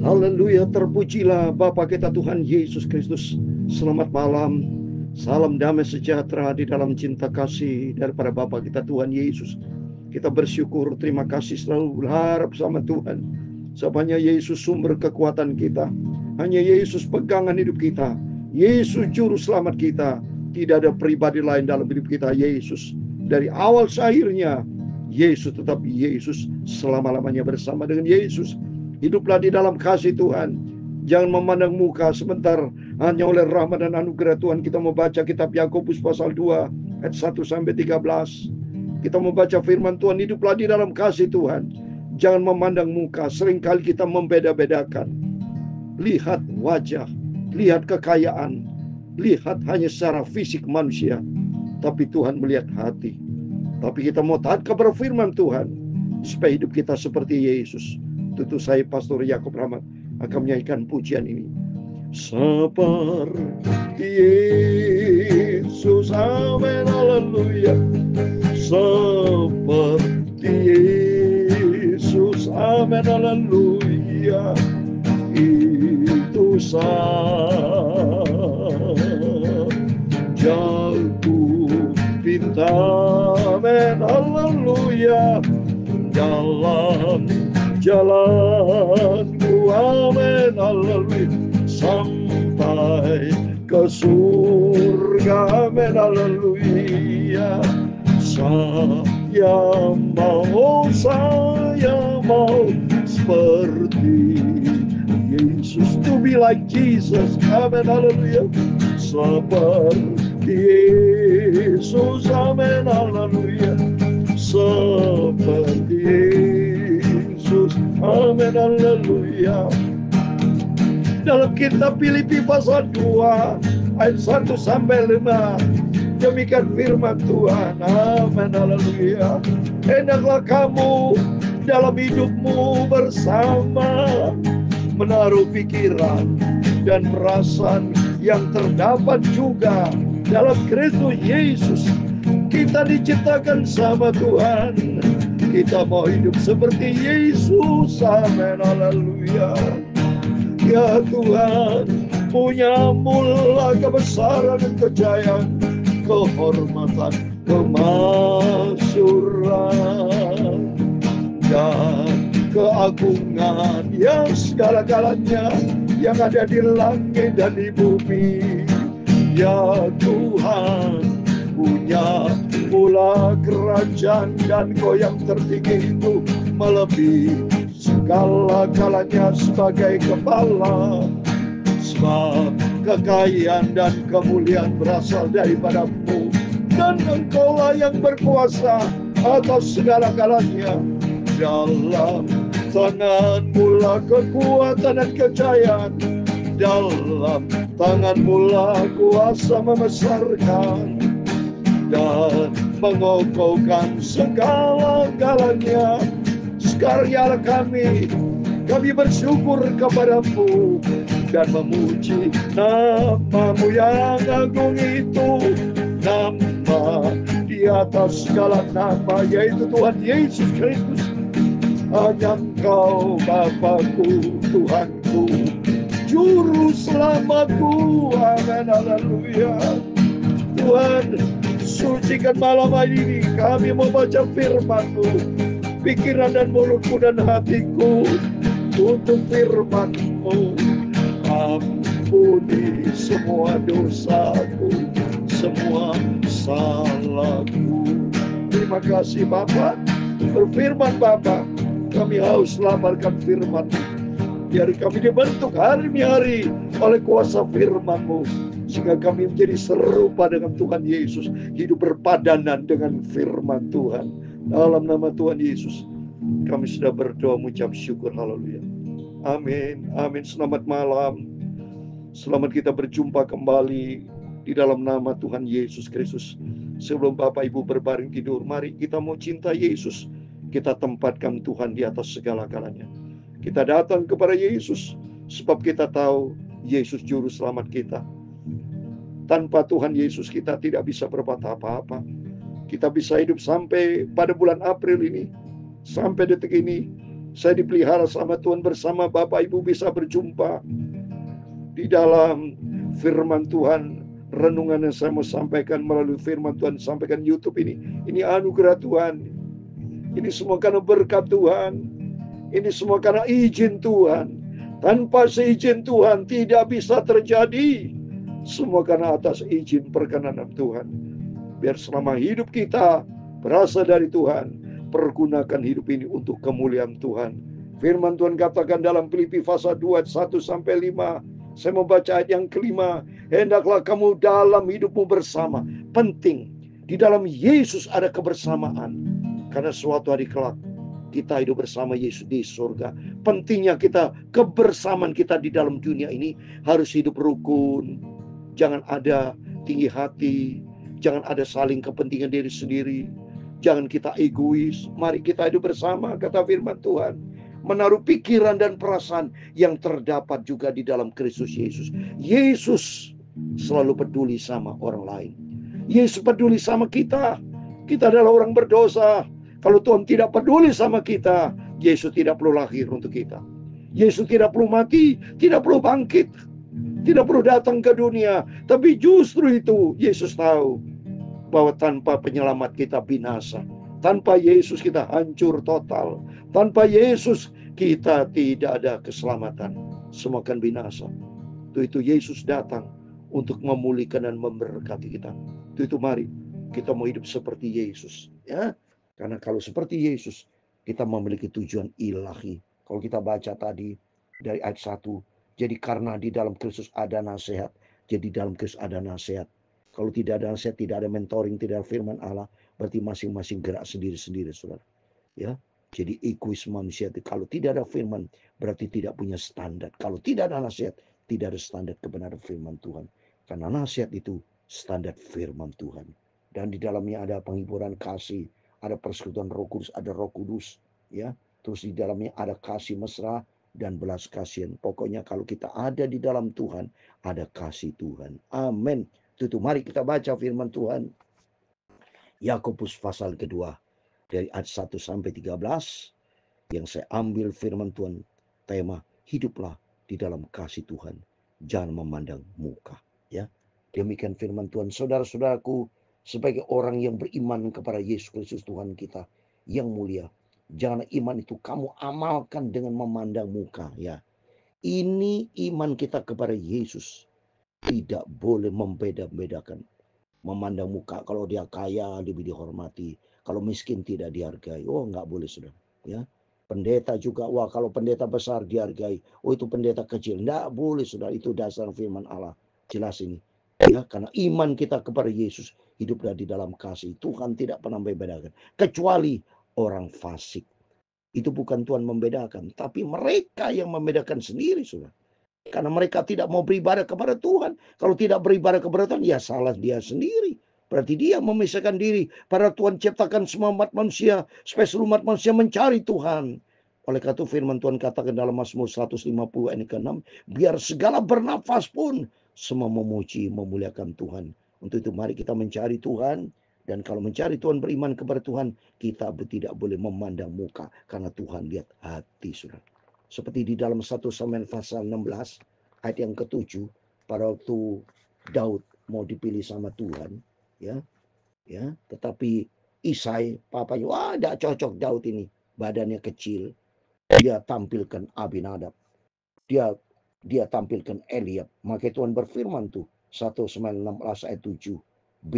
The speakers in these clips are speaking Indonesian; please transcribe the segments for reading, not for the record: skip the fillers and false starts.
Haleluya, terpujilah Bapa kita Tuhan Yesus Kristus. Selamat malam. Salam damai sejahtera di dalam cinta kasih daripada Bapa kita Tuhan Yesus. Kita bersyukur, terima kasih, selalu berharap sama Tuhan. Sebabnya Yesus sumber kekuatan kita. Hanya Yesus pegangan hidup kita. Yesus juru selamat kita. Tidak ada pribadi lain dalam hidup kita. Yesus dari awal akhirnya, Yesus tetap Yesus, selama-lamanya bersama dengan Yesus. Hiduplah di dalam kasih Tuhan. Jangan memandang muka sebentar. Hanya oleh rahmat dan anugerah Tuhan kita membaca kitab Yakobus pasal 2 ayat 1 sampai 13. Kita membaca firman Tuhan, hiduplah di dalam kasih Tuhan. Jangan memandang muka. Seringkali kita membeda-bedakan. Lihat wajah, lihat kekayaan, lihat hanya secara fisik manusia. Tapi Tuhan melihat hati. Tapi kita mau taat kepada firman Tuhan supaya hidup kita seperti Yesus. Tentu saya Pastor Yakob Rahmat akan menyanyikan pujian ini. Seperti Yesus, amin, haleluya. Seperti Yesus, amin, haleluya. Itu saja ku pinta, amin, haleluya. Dalam jalanku, amin, haleluya, sampai ke surga, amin, haleluya. Saya mau seperti Yesus, to be like Jesus, amin, haleluya. Seperti Yesus, amin, haleluya. Seperti Yesus, amin, haleluya. Dalam kitab Filipi pasal 2 ayat 1 sampai 5, demikian firman Tuhan, amin, haleluya. Hendaklah kamu dalam hidupmu bersama menaruh pikiran dan perasaan yang terdapat juga dalam Kristus Yesus. Kita diciptakan sama Tuhan. Kita mau hidup seperti Yesus, amin, haleluya. Ya Tuhan, punya mula kebesaran dan kejayaan, kehormatan, kemasyuran, dan keagungan yang segala-galanya yang ada di langit dan di bumi. Ya Tuhan, punya mula kerajaan dan Kau yang tertinggi itu melebihi segala-galanya sebagai kepala. Sebab kekayaan dan kemuliaan berasal daripada-Mu, dan Engkaulah yang berkuasa atas segala-galanya. Dalam tangan-Mu lah kekuatan dan kejayaan, dalam tangan-Mu lah kuasa membesarkan dan mengokohkan segala-galanya. Sekarang kami bersyukur kepada-Mu dan memuji nama-Mu yang agung itu, nama di atas segala nama, yaitu Tuhan Yesus Kristus. Hanya Engkau Bapakku, Tuhanku, Juru Selamatku, amin, haleluya. Tuhan, sucikan malam hari ini kami membaca firman-Mu, pikiran dan mulutku dan hatiku untuk firman-Mu. Ampuni semua dosaku, semua salahku. Terima kasih Bapa. Berfirman Bapa, kami haus lamarkan firman. Biar kami dibentuk hari-hari oleh kuasa firman-Mu, sehingga kami menjadi serupa dengan Tuhan Yesus, hidup berpadanan dengan firman Tuhan. Dalam nama Tuhan Yesus kami sudah berdoa mengucap syukur, haleluya, amin, amin. Selamat malam, selamat kita berjumpa kembali di dalam nama Tuhan Yesus Kristus. Sebelum Bapak Ibu berbaring tidur, mari kita mau cinta Yesus. Kita tempatkan Tuhan di atas segala-galanya. Kita datang kepada Yesus sebab kita tahu Yesus juru selamat kita. Tanpa Tuhan Yesus kita tidak bisa berbuat apa-apa. Kita bisa hidup sampai pada bulan April ini, sampai detik ini, Saya dipelihara sama Tuhan, bersama Bapak Ibu bisa berjumpa di dalam firman Tuhan. Renungan yang saya mau sampaikan melalui firman Tuhan, sampaikan YouTube ini anugerah Tuhan. Ini semua karena berkat Tuhan. Ini semua karena izin Tuhan. Tanpa seizin Tuhan tidak bisa terjadi. Semua karena atas izin perkenan Tuhan. Biar selama hidup kita berasal dari Tuhan, pergunakan hidup ini untuk kemuliaan Tuhan. Firman Tuhan katakan dalam Filipi pasal 2 ayat 1 sampai 5. Saya membaca ayat yang kelima. Hendaklah kamu dalam hidupmu bersama. Penting, di dalam Yesus ada kebersamaan. Karena suatu hari kelak kita hidup bersama Yesus di surga. Pentingnya kita, kebersamaan kita di dalam dunia ini harus hidup rukun. Jangan ada tinggi hati. Jangan ada saling kepentingan diri sendiri. Jangan kita egois. Mari kita hidup bersama, kata firman Tuhan. Menaruh pikiran dan perasaan yang terdapat juga di dalam Kristus Yesus. Yesus selalu peduli sama orang lain. Yesus peduli sama kita. Kita adalah orang berdosa. Kalau Tuhan tidak peduli sama kita, Yesus tidak perlu lahir untuk kita. Yesus tidak perlu mati, tidak perlu bangkit, tidak perlu datang ke dunia. Tapi justru itu Yesus tahu bahwa tanpa penyelamat kita binasa. Tanpa Yesus kita hancur total. Tanpa Yesus kita tidak ada keselamatan. Semua akan binasa. Itu Yesus datang untuk memulihkan dan memberkati kita. Itu mari kita mau hidup seperti Yesus, ya. Karena kalau seperti Yesus, kita memiliki tujuan ilahi. Kalau kita baca tadi dari ayat 1, jadi karena di dalam Kristus ada nasihat, jadi dalam Kristus ada nasihat. Kalau tidak ada nasihat, tidak ada mentoring, tidak ada firman Allah, berarti masing-masing gerak sendiri-sendiri, saudara. Ya, jadi egois manusia itu. Kalau tidak ada firman, berarti tidak punya standar. Kalau tidak ada nasihat, tidak ada standar kebenaran firman Tuhan. Karena nasihat itu standar firman Tuhan. Dan di dalamnya ada penghiburan kasih, ada persekutuan Roh Kudus, ada Roh Kudus, ya. Terus di dalamnya ada kasih mesra dan belas kasihan. Pokoknya kalau kita ada di dalam Tuhan, ada kasih Tuhan. Amin. Itu mari kita baca firman Tuhan. Yakobus pasal kedua dari ayat 1 sampai 13. Yang saya ambil firman Tuhan, tema hiduplah di dalam kasih Tuhan, jangan memandang muka, ya. Demikian firman Tuhan. Saudara-saudaraku, sebagai orang yang beriman kepada Yesus Kristus Tuhan kita yang mulia, jangan iman itu kamu amalkan dengan memandang muka, ya. Ini iman kita kepada Yesus tidak boleh membeda-bedakan. Memandang muka, kalau dia kaya lebih dihormati, kalau miskin tidak dihargai. Oh, nggak boleh, saudara, ya. Pendeta juga, wah kalau pendeta besar dihargai, oh itu pendeta kecil. Nggak boleh, saudara. Itu dasar firman Allah. Jelas ini. Ya, karena iman kita kepada Yesus hiduplah di dalam kasih. Tuhan tidak pernah membedakan. Kecuali orang fasik. Itu bukan Tuhan membedakan. Tapi mereka yang membedakan sendiri, saudara. Karena mereka tidak mau beribadah kepada Tuhan. Kalau tidak beribadah kepada Tuhan, ya salah dia sendiri. Berarti dia memisahkan diri. Padahal Tuhan ciptakan semua umat manusia, supaya seluruh umat manusia mencari Tuhan. Oleh karena itu firman Tuhan katakan dalam Mazmur 150 ayat ke-6, biar segala bernafas pun semua memuji, memuliakan Tuhan. Untuk itu mari kita mencari Tuhan. Dan kalau mencari Tuhan, beriman kepada Tuhan, kita tidak boleh memandang muka. Karena Tuhan lihat hati, saudara. Seperti di dalam 1 Samuel pasal 16 ayat yang ke-7, pada waktu Daud mau dipilih sama Tuhan, ya, tetapi Isai papanya, wah tidak cocok Daud ini, badannya kecil. Dia tampilkan Abinadab, dia tampilkan Eliab. Maka Tuhan berfirman tuh 1 Samuel 16 ayat 7b,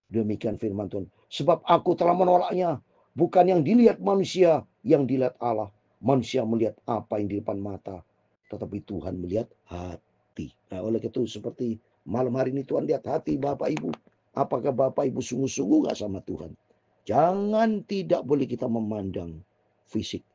demikian firman Tuhan, sebab aku telah menolaknya, bukan yang dilihat manusia, yang dilihat Allah. Manusia melihat apa yang di depan mata, tetapi Tuhan melihat hati. Nah, oleh itu seperti malam hari ini Tuhan lihat hati Bapak Ibu. Apakah Bapak Ibu sungguh-sungguh gak sama Tuhan? Jangan, tidak boleh kita memandang fisik,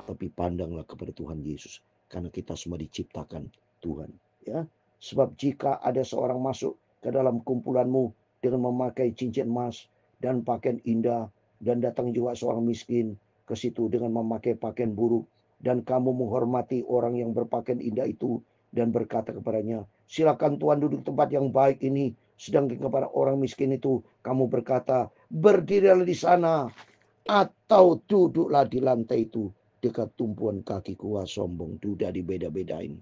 tapi pandanglah kepada Tuhan Yesus. Karena kita semua diciptakan Tuhan, ya. Sebab jika ada seorang masuk ke dalam kumpulanmu dengan memakai cincin emas dan pakaian indah, dan datang juga seorang miskin ke situ dengan memakai pakaian buruk, dan kamu menghormati orang yang berpakaian indah itu dan berkata kepadanya, silakan Tuhan duduk tempat yang baik ini, sedangkan kepada orang miskin itu kamu berkata, berdirilah di sana atau duduklah di lantai itu, dekat tumpuan kaki kuah sombong. Duda dibeda-bedain.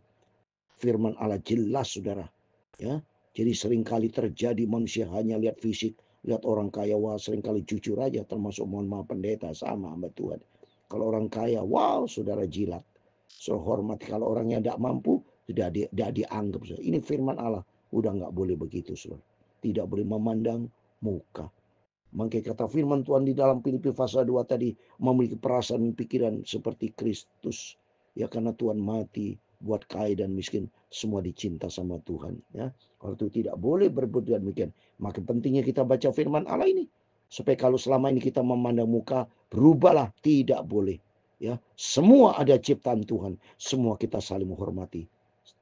Firman Allah jelas, saudara. Ya, jadi seringkali terjadi manusia hanya lihat fisik, lihat orang kaya, wah seringkali jujur aja, termasuk mohon maaf pendeta sama hamba Tuhan. Kalau orang kaya, wow, saudara jilat. So hormat. Kalau orang yang tidak mampu, tidak dianggap. Ini firman Allah. Udah nggak boleh begitu, saudara. Tidak boleh memandang muka. Makanya kata firman Tuhan di dalam Filipi pasal 2 tadi, memiliki perasaan pikiran seperti Kristus. Ya, karena Tuhan mati buat kaya dan miskin, semua dicinta sama Tuhan. Ya, kalau itu tidak boleh berbuat demikian. Maka pentingnya kita baca firman Allah ini, supaya kalau selama ini kita memandang muka, berubahlah. Tidak boleh. Ya, semua ada ciptaan Tuhan, semua kita saling menghormati,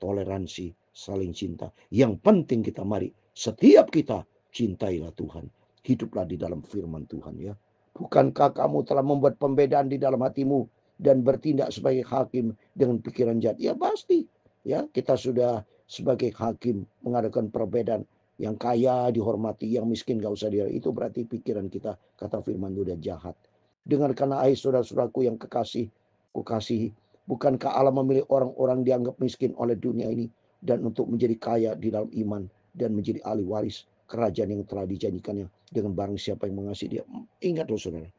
toleransi, saling cinta. Yang penting kita mari, setiap kita cintailah Tuhan. Hiduplah di dalam firman Tuhan, ya. Bukankah kamu telah membuat pembedaan di dalam hatimu dan bertindak sebagai hakim dengan pikiran jahat? Ya pasti, ya, kita sudah sebagai hakim mengadakan perbedaan. Yang kaya dihormati, yang miskin gak usah dihormati. Itu berarti pikiran kita, kata firman, sudah jahat. Dengarkanlah hai saudara-saudaraku yang kukasihi. Bukankah Allah memilih orang-orang dianggap miskin oleh dunia ini dan untuk menjadi kaya di dalam iman dan menjadi ahli waris kerajaan yang telah dijanjikannya dengan barang siapa yang mengasihi dia. Ingat loh saudara,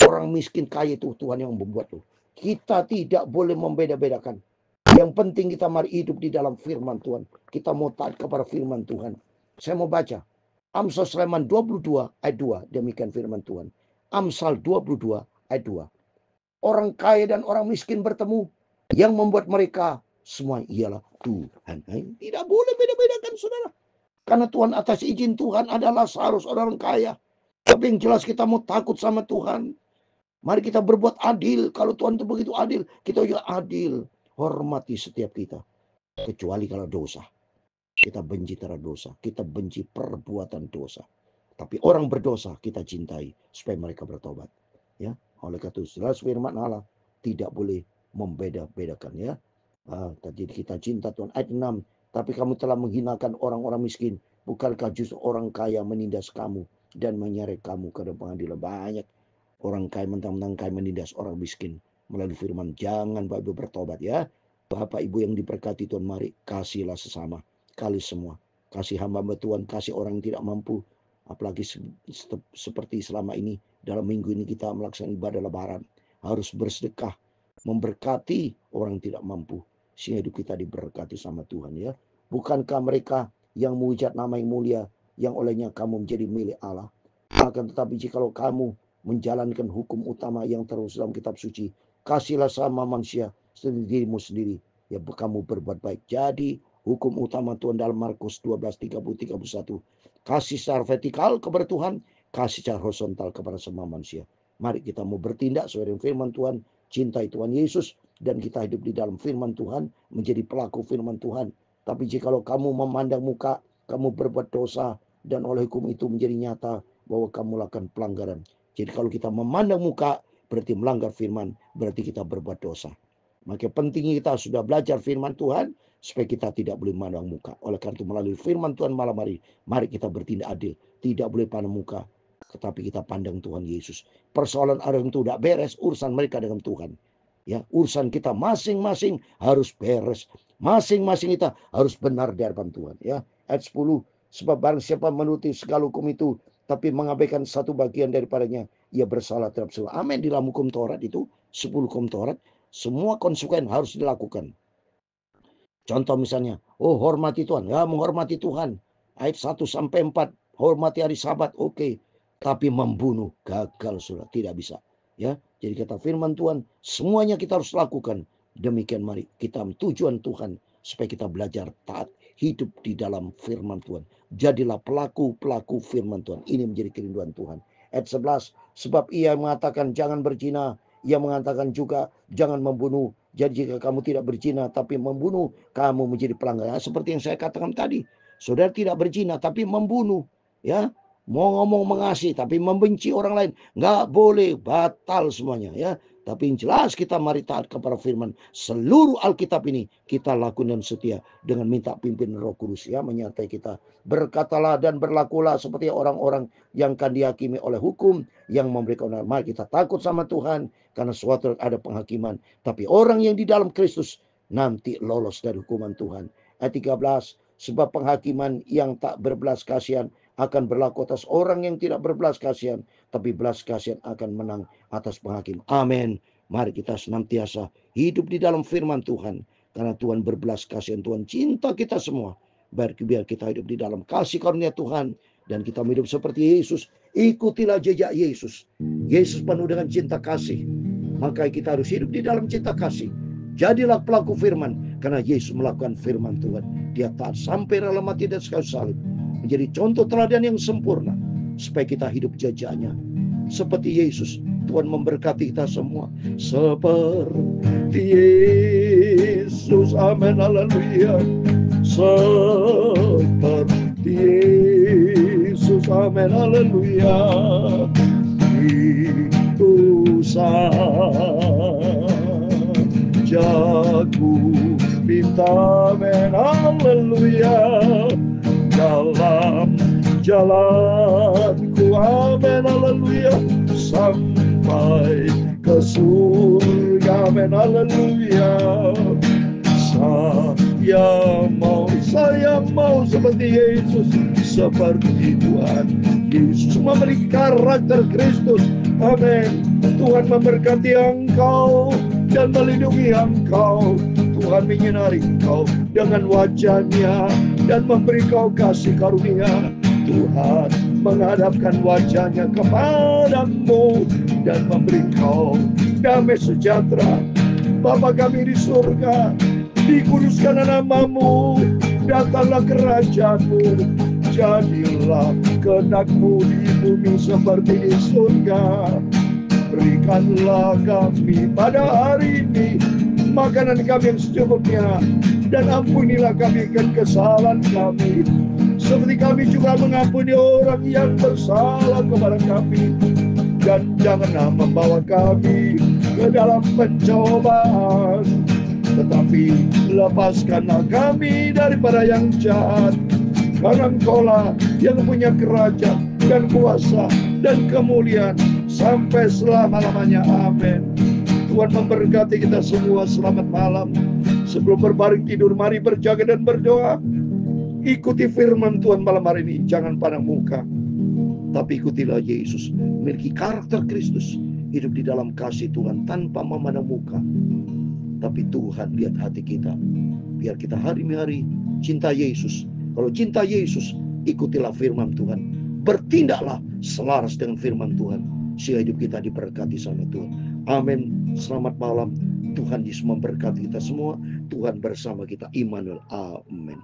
orang miskin kaya itu Tuhan yang membuat loh. Kita tidak boleh membeda-bedakan. Yang penting kita mari hidup di dalam firman Tuhan. Kita mau taat kepada firman Tuhan. Saya mau baca Amsal Sulaiman 22 ayat 2. Demikian firman Tuhan. Amsal 22 ayat 2. Orang kaya dan orang miskin bertemu, yang membuat mereka semua ialah Tuhan. Tidak boleh beda-bedakan saudara. Karena Tuhan atas izin Tuhan adalah seharusnya orang kaya. Tapi yang jelas kita mau takut sama Tuhan. Mari kita berbuat adil. Kalau Tuhan itu begitu adil, kita juga adil. Hormati setiap kita. Kecuali kalau dosa. Kita benci terhadap dosa. Kita benci perbuatan dosa. Tapi orang berdosa kita cintai supaya mereka bertobat. Ya, oleh karena itu jelas firman Allah tidak boleh membeda-bedakan, ya. Jadi kita cinta Tuhan. Ayat 6. Tapi kamu telah menghinakan orang-orang miskin. Bukankah justru orang kaya menindas kamu dan menyeret kamu ke pengadilan? Banyak orang kaya mentang-mentang kaya menindas orang miskin. Melalui firman, jangan Bapak Ibu bertobat, ya. Bapak Ibu yang diberkati Tuhan, mari kasihlah sesama. Kali semua. Kasih hamba Tuhan, kasih orang yang tidak mampu. Apalagi seperti selama ini, dalam minggu ini kita melaksanakan ibadah lebaran. Harus bersedekah, memberkati orang yang tidak mampu. Sehingga hidup kita diberkati sama Tuhan, ya. Bukankah mereka yang mengucap nama yang mulia, yang olehnya kamu menjadi milik Allah? Akan tetapi jikalau kamu menjalankan hukum utama yang terus dalam kitab suci, kasihlah sama manusia seperti dirimu sendiri, ya kamu berbuat baik. Jadi hukum utama Tuhan dalam Markus 12:30-31, kasih secara vertikal kepada Tuhan, kasih secara horizontal kepada semua manusia. Mari kita mau bertindak sesuai dengan firman Tuhan, cintai Tuhan Yesus, dan kita hidup di dalam firman Tuhan, menjadi pelaku firman Tuhan. Tapi jikalau kamu memandang muka, kamu berbuat dosa, dan oleh hukum itu menjadi nyata bahwa kamu melakukan pelanggaran. Jadi kalau kita memandang muka, berarti melanggar firman, berarti kita berbuat dosa. Maka pentingnya kita sudah belajar firman Tuhan, supaya kita tidak boleh memandang muka. Oleh karena itu melalui firman Tuhan malam hari, mari kita bertindak adil. Tidak boleh pandang muka, tetapi kita pandang Tuhan Yesus. Persoalan orang itu tidak beres, urusan mereka dengan Tuhan. Ya, urusan kita masing-masing harus beres. Masing-masing kita harus benar di hadapan Tuhan. Ya, ayat 10. Sebab barang siapa menuruti segala hukum itu, tapi mengabaikan satu bagian daripadanya, ia bersalah terhadap semua. Amin. Di dalam hukum Taurat itu, 10 hukum Taurat, semua konsekuen harus dilakukan. Contoh misalnya, hormati Tuhan. Ya, menghormati Tuhan. Ayat 1-4, hormati hari Sabat, oke. Tapi membunuh, gagal sudah, tidak bisa. Ya, jadi kata firman Tuhan, semuanya kita harus lakukan. Demikian mari kita tujuan Tuhan supaya kita belajar taat hidup di dalam firman Tuhan. Jadilah pelaku-pelaku firman Tuhan. Ini menjadi kerinduan Tuhan. Ayat 11, sebab ia mengatakan jangan berzina, ia mengatakan juga jangan membunuh. Jadi jika kamu tidak berzina tapi membunuh, kamu menjadi pelanggar. Seperti yang saya katakan tadi, saudara tidak berzina tapi membunuh, ya. Mau ngomong mengasihi tapi membenci orang lain, nggak boleh, batal semuanya, ya. Tapi yang jelas kita mari taat kepada firman. Seluruh Alkitab ini kita lakukan dan setia dengan minta pimpin Roh Kudus ya menyertai kita. Berkatalah dan berlakulah seperti orang-orang yang akan dihakimi oleh hukum yang memberikan onar. Mari kita takut sama Tuhan karena suatu ada penghakiman. Tapi orang yang di dalam Kristus nanti lolos dari hukuman Tuhan. Ayat 13, sebab penghakiman yang tak berbelas kasihan akan berlaku atas orang yang tidak berbelas kasihan, tapi belas kasihan akan menang atas penghakim. Amin. Mari kita senantiasa hidup di dalam firman Tuhan. Karena Tuhan berbelas kasihan, Tuhan cinta kita semua. Biar kita hidup di dalam kasih karunia Tuhan. Dan kita hidup seperti Yesus. Ikutilah jejak Yesus. Yesus penuh dengan cinta kasih. Maka kita harus hidup di dalam cinta kasih. Jadilah pelaku firman. Karena Yesus melakukan firman Tuhan. Dia taat sampai rela mati dan kayu salib. Menjadi contoh teladan yang sempurna. Supaya kita hidup jejaknya. Seperti Yesus. Tuhan memberkati kita semua. Seperti Yesus. Amin. Haleluya. Seperti Yesus. Amin. Haleluya. Itu sajaku minta. Amin. Haleluya. Dalam jalanku. Amin. Haleluya. Sampai ke surga. Amin. Haleluya. Saya mau seperti Yesus, seperti Tuhan Yesus memiliki karakter Kristus. Amin. Tuhan memberkati engkau dan melindungi engkau. Tuhan menyinari engkau dengan wajahnya dan memberi kau kasih karunia. Tuhan menghadapkan wajahnya kepadamu dan memberi kau damai sejahtera. Bapa kami di surga, dikuduskan namamu, datanglah kerajaanmu, jadilah kehendak-Mu di bumi seperti di surga. Berikanlah kami pada hari ini makanan kami yang secukupnya, dan ampunilah kami kesalahan kami, seperti kami juga mengampuni orang yang bersalah kepada kami. Dan janganlah membawa kami ke dalam pencobaan, tetapi lepaskanlah kami daripada yang jahat. Karena Engkaulah yang punya kerajaan dan kuasa dan kemuliaan sampai selama-lamanya. Amin. Tuhan memberkati kita semua. Selamat malam. Sebelum berbaring tidur, mari berjaga dan berdoa. Ikuti firman Tuhan malam hari ini. Jangan pandang muka, tapi ikutilah Yesus. Memiliki karakter Kristus. Hidup di dalam kasih Tuhan tanpa memandang muka. Tapi Tuhan lihat hati kita. Biar kita hari-hari cinta Yesus. Kalau cinta Yesus, ikutilah firman Tuhan. Bertindaklah selaras dengan firman Tuhan. Sehingga hidup kita diberkati sama Tuhan. Amin. Selamat malam. Tuhan Yesus memberkati kita semua. Tuhan bersama kita. Immanuel. Amin.